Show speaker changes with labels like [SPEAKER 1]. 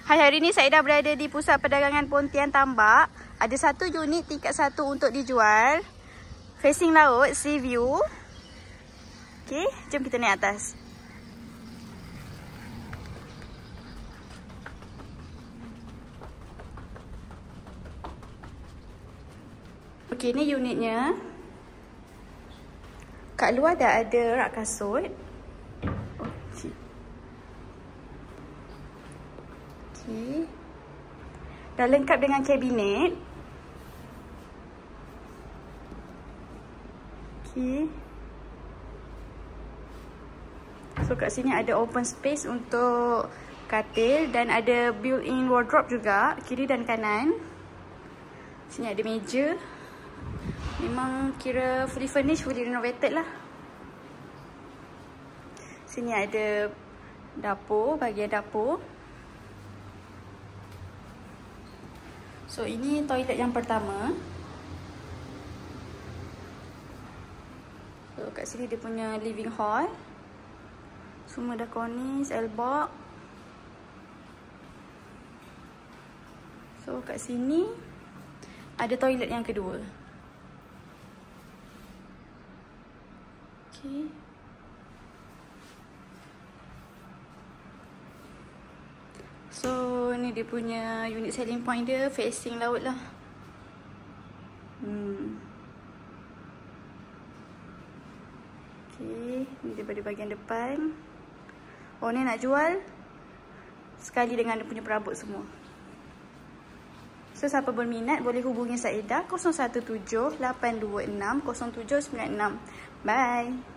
[SPEAKER 1] Hai, hari ni saya dah berada di pusat perdagangan Pontian Tambak. Ada satu unit tingkat 1 untuk dijual. Facing laut, sea view. Okey, jom kita naik atas. Okey, ni unitnya. Kat luar dah ada rak kasut. Okey. Dah lengkap dengan kabinet. Okey. So kat sini ada open space untuk katil dan ada built-in wardrobe juga, kiri dan kanan. Sini ada meja. Memang kira fully furnished, fully renovated lah. Sini ada dapur, bahagian dapur. So ini toilet yang pertama. So kat sini dia punya living hall. Semua dah cornice, L-box. So kat sini ada toilet yang kedua. Okay. So ni dia punya unit selling point dia, facing laut lah. Okay, ni daripada bahagian depan. Oh, ni nak jual sekali dengan dia punya perabot semua. So siapa berminat boleh hubungi Saedah 017 826 0796. Bye.